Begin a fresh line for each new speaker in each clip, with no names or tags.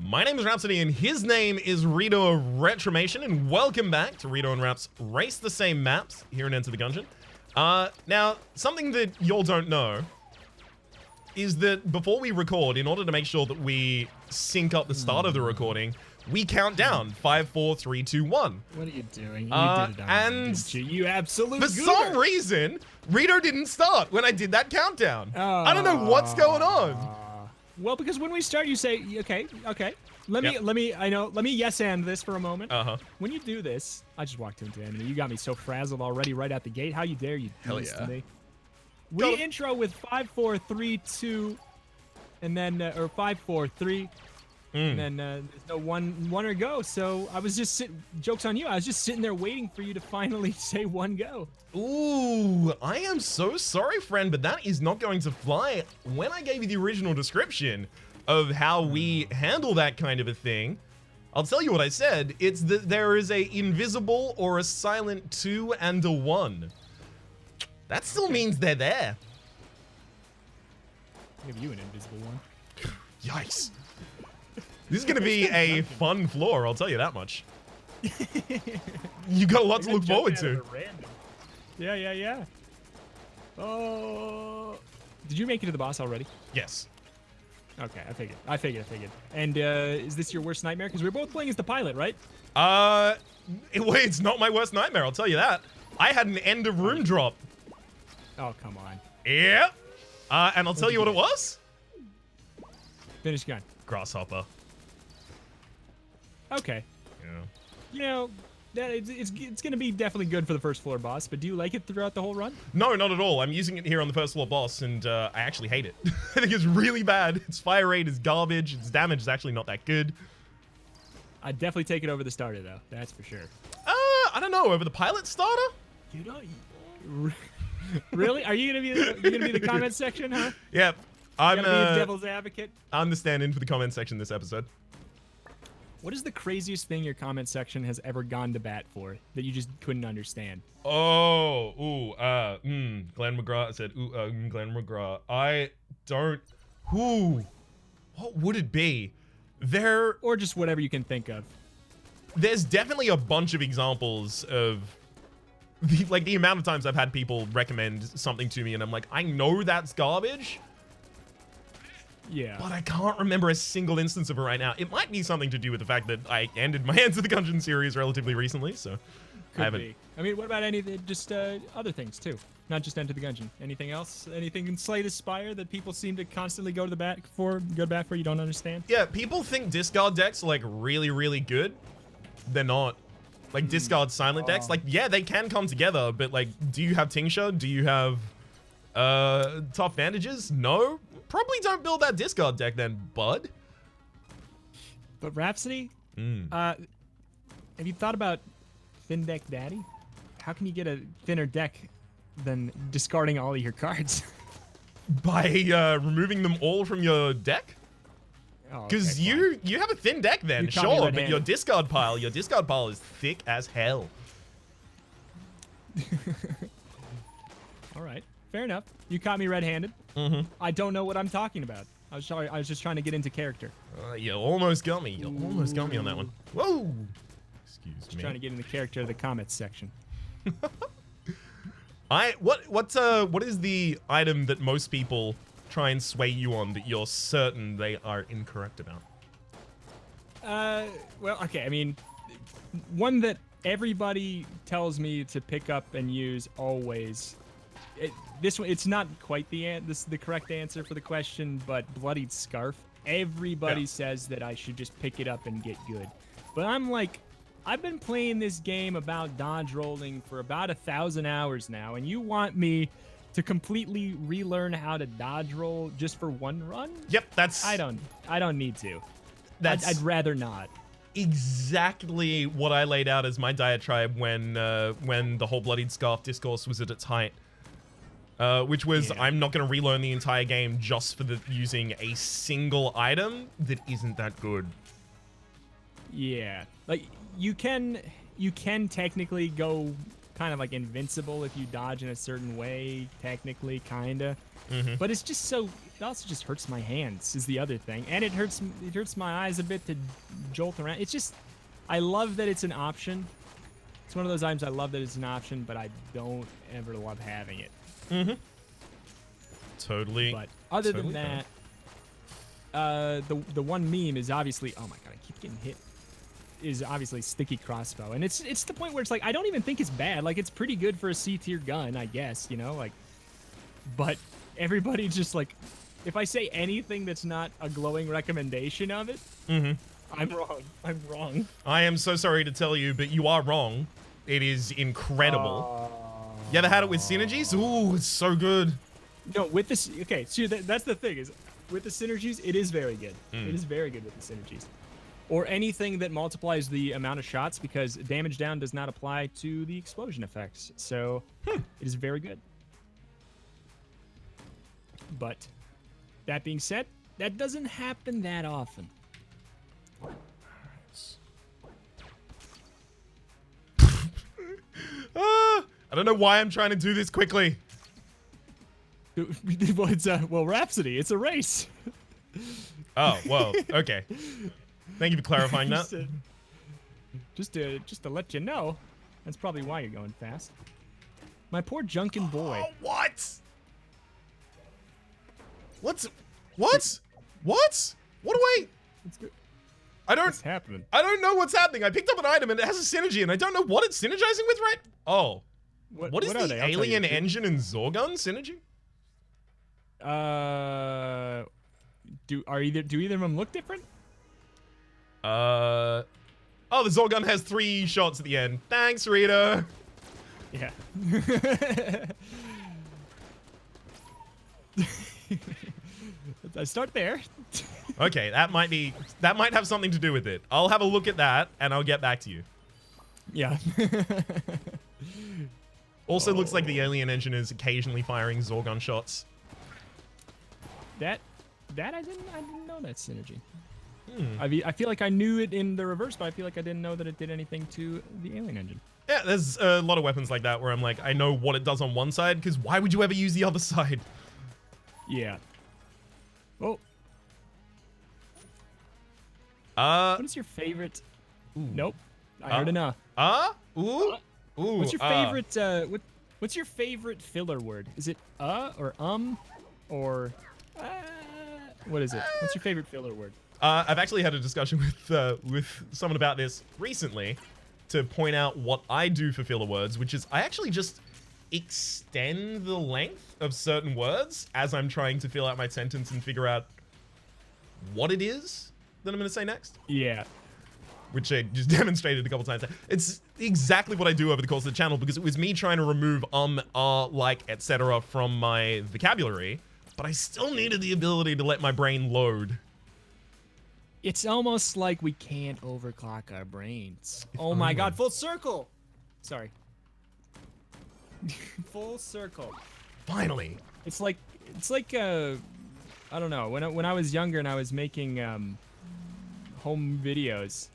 My name is Rhapsody, and his name is Reto of Retromation, and welcome back to Reto and Rhaps Race the Same Maps here in Enter the Gungeon. Now, something that y'all don't know is that before we record, in order to make sure that we sync up the start of the recording, we count down 5, 4, 3, 2, 1.
What are you doing? You did it on
and
didn't you? You absolute
For
goober.
some reason, Reto didn't start when I did that countdown. I don't know what's going on.
Well, because when we start, you say, okay. Let me yes and this for a moment. When you do this, I just walked into enemy. You got me so frazzled already right out the gate. How you dare you do this to me? We intro with 5, 4, 3, 2, and then, or 5, 4, 3. And then there's no one or go, so I was just joke's on you, I was just sitting there waiting for you to finally say one go.
Ooh, I am so sorry, friend, but that is not going to fly. When I gave you the original description of how we handle that kind of a thing, I'll tell you what I said. It's that there is a invisible or a silent 2 and a 1. That still means they're there.
Give you an invisible one.
Yikes. This is going to be a fun floor, I'll tell you that much. You got a lot to look forward to.
Yeah. Oh. Did you make it to the boss already?
Yes.
Okay, I figured. And is this your worst nightmare? Because we're both playing as the pilot, right?
It's not my worst nightmare, I'll tell you that. I had an end of room drop.
Oh, come on.
Yep. And I'll tell you what it was.
Finish gun.
Grasshopper.
Okay.
Yeah.
You know, it's going to be definitely good for the first floor boss, but do you like it throughout the whole run?
No, not at all. I'm using it here on the first floor boss, and I actually hate it. I think it's really bad. Its fire rate is garbage. Its damage is actually not that good.
I'd definitely take it over the starter, though. That's for sure.
I don't know. Over the pilot starter?
You don't... Really? Are you going to be the comment section, huh?
Yep. I'm
be a devil's advocate.
I'm the stand-in for the comment section this episode.
What is the craziest thing your comment section has ever gone to bat for that you just couldn't understand?
Oh, Glenn McGrath said, Glenn McGrath. I don't, what would it be?
Or just whatever you can think of.
There's definitely a bunch of examples of, the amount of times I've had people recommend something to me and I'm like, I know that's garbage.
Yeah.
But I can't remember a single instance of it right now. It might be something to do with the fact that I ended my Enter the Gungeon series relatively recently, so I haven't.
Be. I mean, what about other things too? Not just Enter the Gungeon. Anything else? Anything in Slay the Spire that people seem to constantly go back for you don't understand?
Yeah, people think discard decks are like really, really good. They're not. Like discard silent decks, like yeah, they can come together, but like, do you have Tincture? Do you have Tough Bandages? No. Probably don't build that discard deck then, bud.
But Rhapsody, have you thought about Thin Deck Daddy? How can you get a thinner deck than discarding all of your cards?
By removing them all from your deck? Because you have a thin deck then, sure, but your discard pile is thick as hell.
All right. Fair enough. You caught me red-handed. I don't know what I'm talking about. I was just trying to get into character.
You almost got me. You almost got me on that one. Whoa! Excuse me.
Trying to get into character of the comments section.
What is the item that most people try and sway you on that you're certain they are incorrect about?
Well, okay. I mean, one that everybody tells me to pick up and use always. This one, it's not quite the correct answer for the question, but Bloodied Scarf. Everybody says that I should just pick it up and get good. But I'm like, I've been playing this game about dodge rolling for about 1,000 hours now, and you want me to completely relearn how to dodge roll just for one run?
Yep, that's...
I don't need to. I'd rather not.
Exactly what I laid out as my diatribe when the whole Bloodied Scarf discourse was at its height. Which was, I'm not going to relearn the entire game just for using a single item that isn't that good.
Yeah. Like, you can technically go kind of like invincible if you dodge in a certain way, technically, kinda. But it's just so, also just hurts my hands is the other thing, and it hurts my eyes a bit to jolt around. It's just, I love that it's an option. It's one of those items I love that it's an option, but I don't ever love having it.
Mm-hmm. Totally.
But other than that, the one meme is obviously, oh my god, I keep getting hit. Is obviously sticky crossbow, and it's the point where it's like I don't even think it's bad. Like, it's pretty good for a C tier gun, I guess, you know, like. But everybody just like, if I say anything that's not a glowing recommendation of it, I'm wrong. I'm wrong.
I am so sorry to tell you, but you are wrong. It is incredible. You ever had it with synergies? Ooh, it's so good.
No, with this, okay, so that's the thing is, with the synergies, it is very good. It is very good with the synergies. Or anything that multiplies the amount of shots, because damage down does not apply to the explosion effects. So it is very good. But that being said, that doesn't happen that often.
I don't know why I'm trying to do this quickly.
Well, well, Rhapsody, it's a race.
Oh, well, okay. Thank you for clarifying that.
Just to let you know, that's probably why you're going fast. My poor Junkin boy.
Oh, what? What? What do I?
What's happening?
I don't know what's happening. I picked up an item and it has a synergy, and I don't know what it's synergizing with, right? Oh. What is the alien engine and Zorgun synergy?
Do either of them look different?
Oh, the Zorgun has 3 shots at the end. Thanks, Reto.
Yeah. I start there.
Okay, that might have something to do with it. I'll have a look at that and I'll get back to you.
Yeah.
Also looks like the alien engine is occasionally firing Zorgun shots.
That I didn't know that synergy. I feel like I knew it in the reverse, but I feel like I didn't know that it did anything to the alien engine.
Yeah, there's a lot of weapons like that where I'm like, I know what it does on one side, because why would you ever use the other side?
Yeah. Oh.
What
is your favorite? Nope. I heard enough.
Ooh.
What's your favorite? What's your favorite filler word? Is it or or what is it? What's your favorite filler word?
I've actually had a discussion with someone about this recently to point out what I do for filler words, which is I actually just extend the length of certain words as I'm trying to fill out my sentence and figure out what it is that I'm going to say next.
Yeah.
Which I just demonstrated a couple times. It's exactly what I do over the course of the channel, because it was me trying to remove like, etc. from my vocabulary, but I still needed the ability to let my brain load.
It's almost like we can't overclock our brains. Oh my god, full circle! Sorry. Full circle.
Finally.
It's like I don't know, when I was younger and I was making home videos,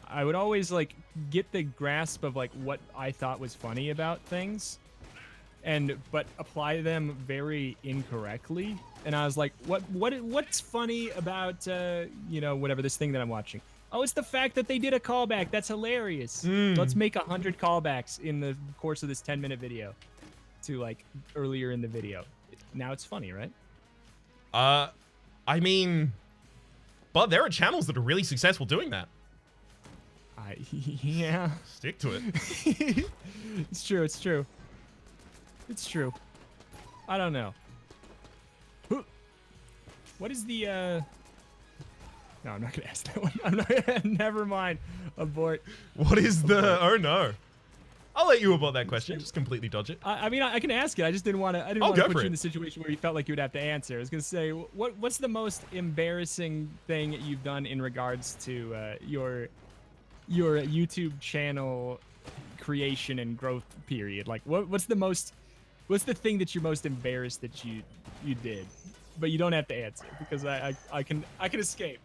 I would always like get the grasp of like what I thought was funny about things, but apply them very incorrectly. And I was like, what's funny about you know, whatever this thing that I'm watching? Oh, it's the fact that they did a callback. That's hilarious. Let's make 100 callbacks in the course of this 10-minute video to like earlier in the video. Now it's funny, right?
I mean, but there are channels that are really successful doing that.
Yeah.
Stick to it.
It's true. It's true. It's true. I don't know. What is the No, I'm not gonna ask that one. I'm not. Never mind. Abort.
What is the? Oh no. I'll let you abort that question. Just completely dodge it.
I mean, I can ask it. I just didn't want to. I didn't want to put you in the
it.
situation where you felt like you would have to answer. I was gonna say, what's the most embarrassing thing you've done in regards to your YouTube channel creation and growth period? Like, what's the thing that you're most embarrassed that you did? But you don't have to answer, because I can escape.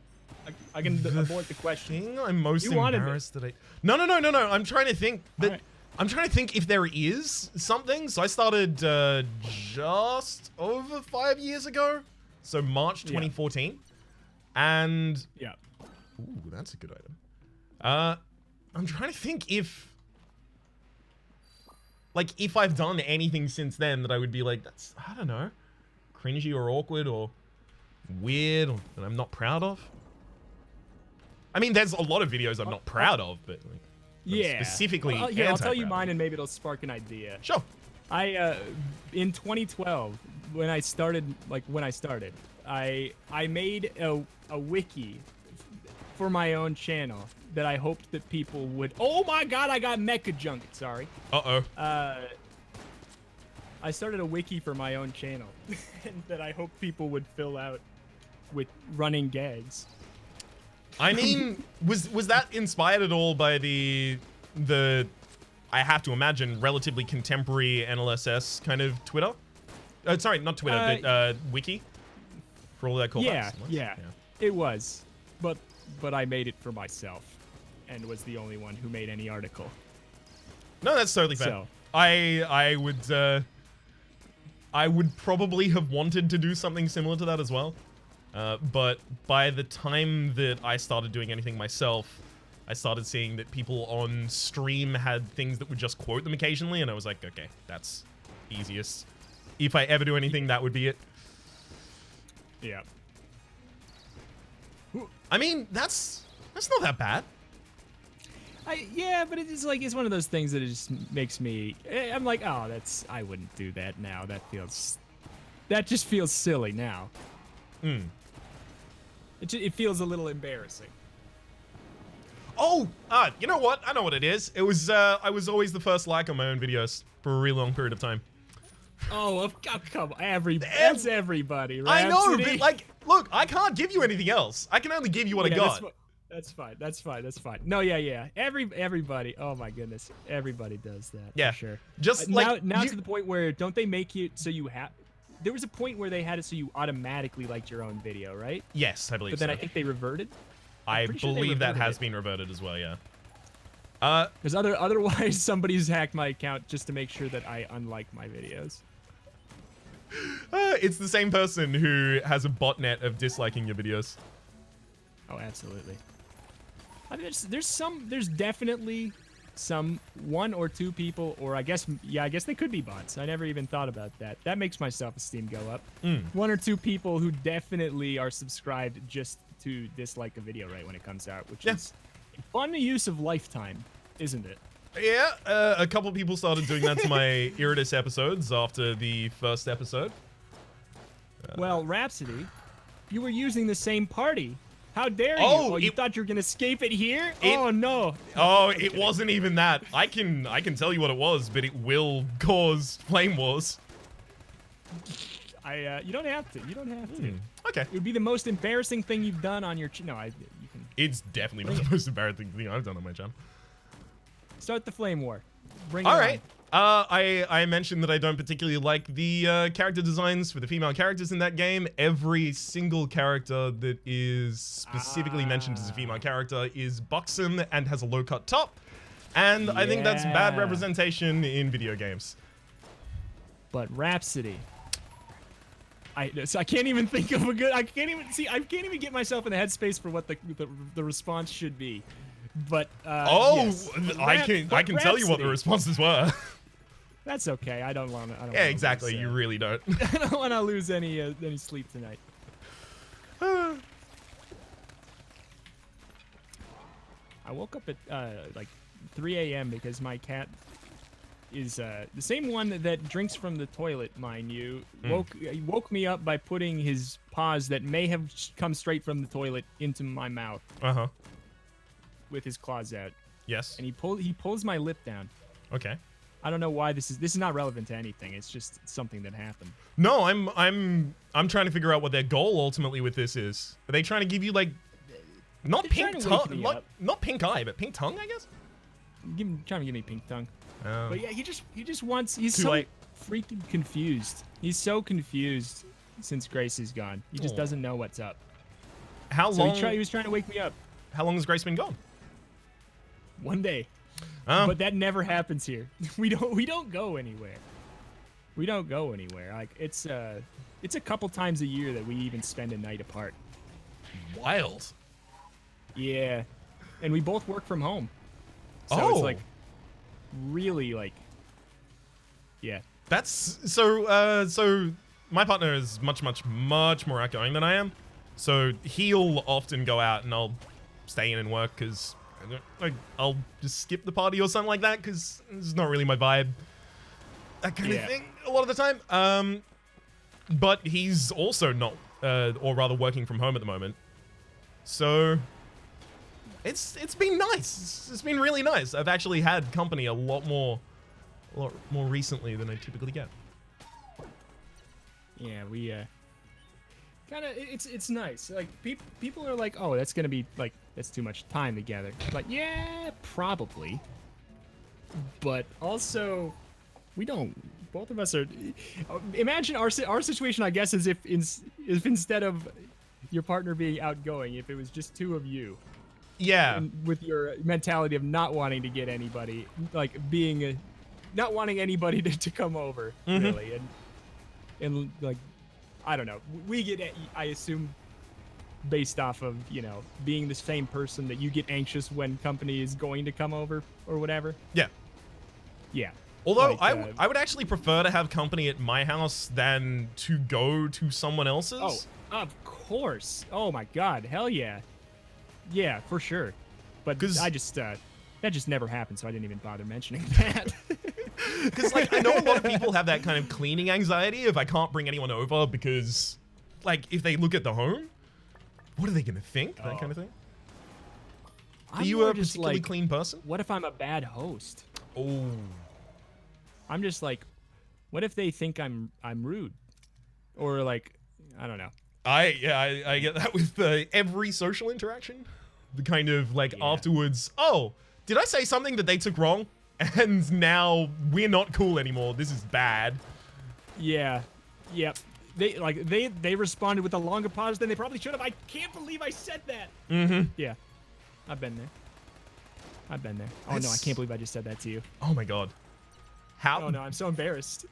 I can abort the question.
Thing I'm most embarrassed that I. No. I'm trying to think that. Right. I'm trying to think if there is something. So I started just over 5 years ago So March 2014. And
Yeah.
ooh, that's a good item. I'm trying to think if I've done anything since then that I would be like, that's, I don't know, cringy or awkward or weird or that I'm not proud of. I mean, there's a lot of videos I'm not proud of, but like,
yeah,
specifically,
well, I'll tell you mine, and maybe it'll spark an idea.
Sure.
In 2012, when I started, I made a wiki for my own channel that I hoped that people would. Oh my God, I got mecha junk. Sorry.
Uh-oh.
I started a wiki for my own channel and that I hoped people would fill out with running gags.
I mean, was that inspired at all by the I have to imagine relatively contemporary NLSS kind of Twitter? Sorry, not Twitter, but wiki for all that callbacks.
Yeah, it was, but I made it for myself, and was the only one who made any article.
No, that's totally fair.
So.
I would probably have wanted to do something similar to that as well. But by the time that I started doing anything myself, I started seeing that people on stream had things that would just quote them occasionally, and I was like, okay, that's easiest. If I ever do anything, that would be it.
Yeah.
I mean, that's not that bad.
Yeah, but it's like, it's one of those things that it just makes me, I'm like, oh, I wouldn't do that now. That just feels silly now. It feels a little embarrassing.
Oh, you know what? I know what it is. It was, I was always the first like on my own videos for a really long period of time.
Oh, come on. That's everybody, right?
I know, but like, look, I can't give you anything else. I can only give you what I got.
That's fine. No, yeah. Everybody. Oh my goodness, everybody does that.
Yeah,
for sure.
Just like
now to the point where don't they make you so you have? There was a point where they had it so you automatically liked your own video, right?
Yes, I believe.
But then
so.
I think they reverted.
I believe that has been reverted as well. Yeah.
Because otherwise somebody's hacked my account just to make sure that I unlike my videos.
It's the same person who has a botnet of disliking your videos.
Oh, absolutely. I mean, there's definitely some one or two people, or I guess they could be bots. I never even thought about that. That makes my self-esteem go up. One or two people who definitely are subscribed just to dislike a video right when it comes out, which is a fun use of lifetime, isn't it?
Yeah, a couple people started doing that to my Iridice episodes after the first episode.
Well, Rhapsody, you were using the same party. How dare you?
Oh,
you thought you were gonna escape it here? Oh no.
Oh, it wasn't even that. I can tell you what it was, but it will cause flame wars.
You don't have to. You don't have to.
Okay.
It would be the most embarrassing thing you've done on your channel. No, you can.
It's definitely not the most embarrassing thing I've done on my channel.
Start the flame war. Bring it
All
on.
right. I mentioned that I don't particularly like the character designs for the female characters in that game. Every single character that is specifically mentioned as a female character is buxom and has a low-cut top. And I think that's bad representation in video games.
But Rhapsody. I can't even think of a good. I can't even get myself in the headspace for what the response should be. But yes.
I can tell you what the responses were.
That's okay. I don't want to.
Yeah, exactly. You really don't.
I don't want to lose any sleep tonight. I woke up at like 3 a.m. because my cat is the same one that drinks from the toilet, mind you. Woke me up by putting his paws that may have come straight from the toilet into my mouth. With his claws out.
Yes.
And he pulls my lip down.
Okay.
I don't know why this is not relevant to anything. It's just something that happened.
No, I'm trying to figure out what their goal ultimately with this is. Are they trying to give you like not pink tongue, not pink eye, but pink tongue, I guess?
Trying to give me pink tongue.
Oh.
But yeah, he just wants. He's so freaking confused. He's so confused since Grace is gone. He just doesn't know what's up.
How long?
He was trying to wake me up.
How long has Grace been gone?
One day. But that never happens here. We don't go anywhere. We don't go anywhere. Like it's it's a couple times a year that we even spend a night apart.
Wild.
Yeah, and we both work from home, so
Oh.
it's like really like, yeah.
That's so my partner is much more outgoing than I am. So he'll often go out and I'll stay in and work because I'll just skip the party or something like that because it's not really my vibe. That kind of thing a lot of the time. But he's also not, or rather working from home at the moment. So it's been nice. It's been really nice. I've actually had company a lot more recently than I typically get.
Yeah, we kind of it's nice. Like people are like, oh, that's gonna be like that's too much time together. Like, yeah, probably. But also, we don't. Both of us are. Imagine our situation. I guess is if instead of your partner being outgoing, if it was just two of you.
Yeah.
And with your mentality of not wanting to get anybody, like being not wanting anybody to come over, really, and like, I don't know. We get, I assume, based off of, being the same person that you get anxious when company is going to come over or whatever.
Yeah.
Yeah.
Although
like,
I would actually prefer to have company at my house than to go to someone else's.
Oh, of course. Oh my God. Hell yeah. Yeah, for sure. But I just, that just never happened, so I didn't even bother mentioning that.
Because, like, I know a lot of people have that kind of cleaning anxiety if I can't bring anyone over because, like, if they look at the home, what are they going to think? That kind of thing. Are you a particularly clean person?
What if I'm a bad host?
Oh.
I'm just like, what if they think I'm rude? Or, like, I don't know.
I get that with every social interaction. The kind of, like, afterwards, oh, did I say something that they took wrong? And now we're not cool anymore. This is bad.
Yeah. Yep. They responded with a longer pause than they probably should have. I can't believe I said that.
Mm-hmm.
Yeah. I've been there. Oh no, I can't believe I just said that to you.
Oh my God. How?
Oh no, I'm so embarrassed.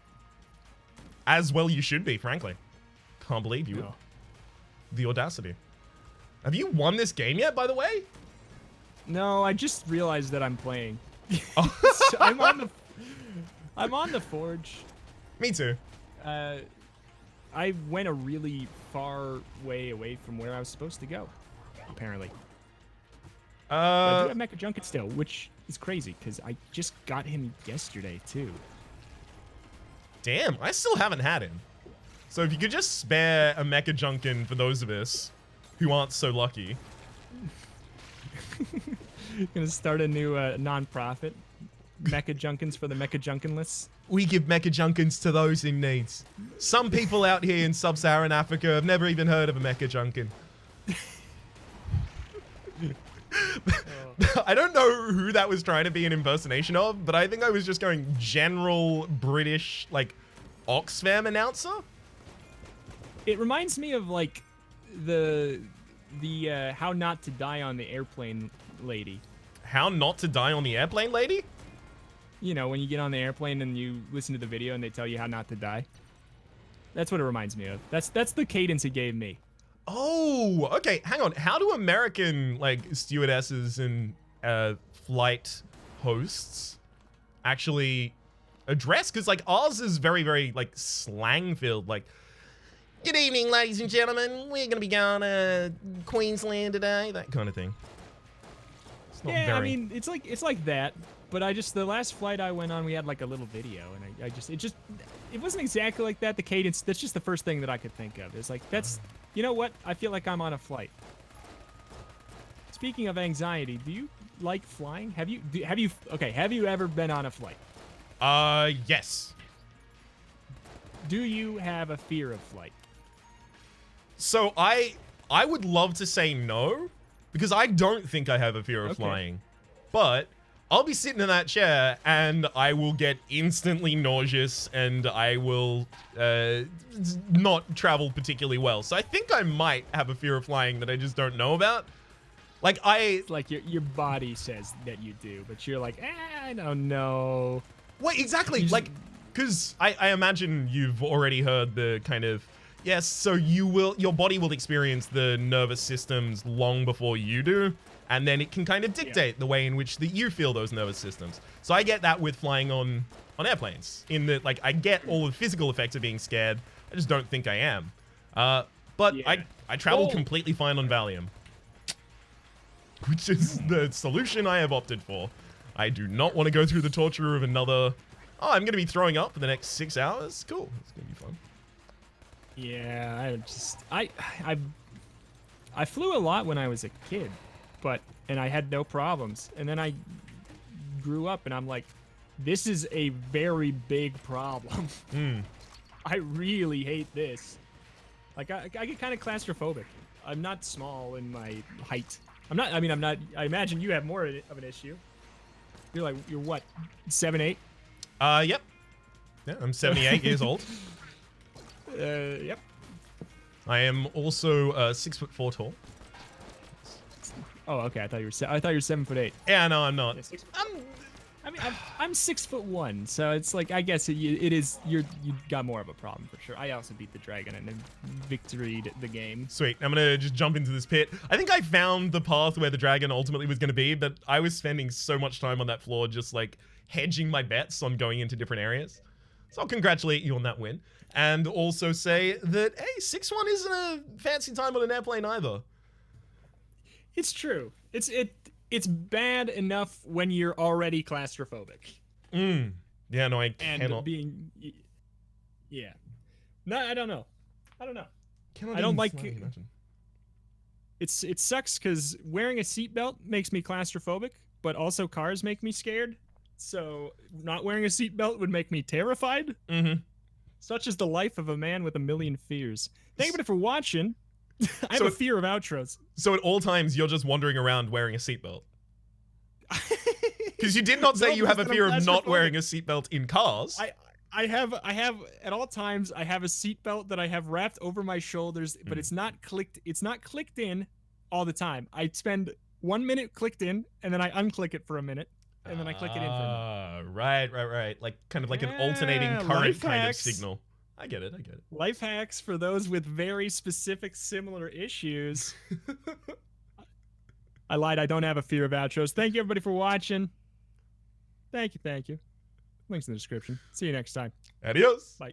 As well you should be, frankly. Can't believe you.
No.
The audacity. Have you won this game yet, by the way?
No, I just realized that I'm playing.
Oh.
So I'm on the Forge.
Me too.
I went a really far way away from where I was supposed to go, apparently. But I do have Mecha Junket still, which is crazy because I just got him yesterday too.
Damn, I still haven't had him. So if you could just spare a Mecha Junkin for those of us who aren't so lucky.
Gonna start a new non-profit. Mecha Junkins for the Mecha Junkinless.
We give Mecha Junkins to those in need. Some people out here in sub-Saharan Africa have never even heard of a Mecha Junkin. I don't know who that was trying to be an impersonation of, but I think I was just going general British, like, Oxfam announcer.
It reminds me of, like, the How Not to Die on the Airplane lady.
How Not to Die on the Airplane lady?
You know, when you get on the airplane and you listen to the video and they tell you how not to die. That's what it reminds me of. That's the cadence it gave me.
Oh, okay. Hang on. How do American, like, stewardesses and flight hosts actually address? Because, like, ours is very, very, like, slang-filled. Like, good evening, ladies and gentlemen. We're going to be going to Queensland today. That kind of thing. It's not
I mean, it's like that. But the last flight I went on, we had, like, a little video. And it wasn't exactly like that. The cadence, that's just the first thing that I could think of. It's like, you know what? I feel like I'm on a flight. Speaking of anxiety, do you like flying? Have you ever been on a flight?
Yes.
Do you have a fear of flight?
So I would love to say no, because I don't think I have a fear of flying. But I'll be sitting in that chair and I will get instantly nauseous and I will not travel particularly well. So I think I might have a fear of flying that I just don't know about. Like
It's like your body says that you do, but you're like, I don't know.
Well, exactly. Like, because I imagine you've already heard the kind of, Yes, so your body will experience the nervous systems long before you do, and then it can kind of dictate the way in which that you feel those nervous systems. So I get that with flying on airplanes, in that, like, I get all the physical effects of being scared, I just don't think I am. But I travel completely fine on Valium, which is the solution I have opted for. I do not want to go through the torture of another, I'm going to be throwing up for the next 6 hours. Cool, it's going to be fun.
Yeah, I flew a lot when I was a kid, and I had no problems. And then I grew up and I'm like, this is a very big problem. I really hate this. Like, I get kind of claustrophobic. I'm not small in my height. I'm not, I imagine you have more of an issue. You're what, 7'8"?
Yep. Yeah, I'm 78 years old.
Yep.
I am also 6'4" tall.
Oh, okay. I thought you were 7'8".
Yeah, no, I'm not.
Yeah, I'm 6'1", so it's like, I guess it is you got more of a problem for sure. I also beat the dragon and victoried the game.
Sweet. I'm gonna just jump into this pit. I think I found the path where the dragon ultimately was gonna be, but I was spending so much time on that floor just like hedging my bets on going into different areas. So I'll congratulate you on that win. And also say that, hey, 6'1" isn't a fancy time on an airplane either.
It's true. It's bad enough when you're already claustrophobic.
Yeah, no, I cannot.
Yeah. No, I don't know.
Cannot
I don't like.
imagine.
It sucks because wearing a seatbelt makes me claustrophobic, but also cars make me scared. So not wearing a seatbelt would make me terrified. Such is the life of a man with a million fears. Thank you for watching. I have a fear of outros.
So at all times, you're just wandering around wearing a seatbelt. Because you did not say you have a fear of not wearing a seatbelt in cars.
I have at all times I have a seatbelt that I have wrapped over my shoulders, but it's not clicked in all the time. I spend 1 minute clicked in, and then I unclick it for a minute, and then I click it in for a minute.
Right. Like kind of like an alternating current kind of signal. I get it.
Life hacks for those with very specific similar issues. I lied. I don't have a fear of outros. Thank you, everybody, for watching. Thank you. Links in the description. See you next time.
Adios.
Bye.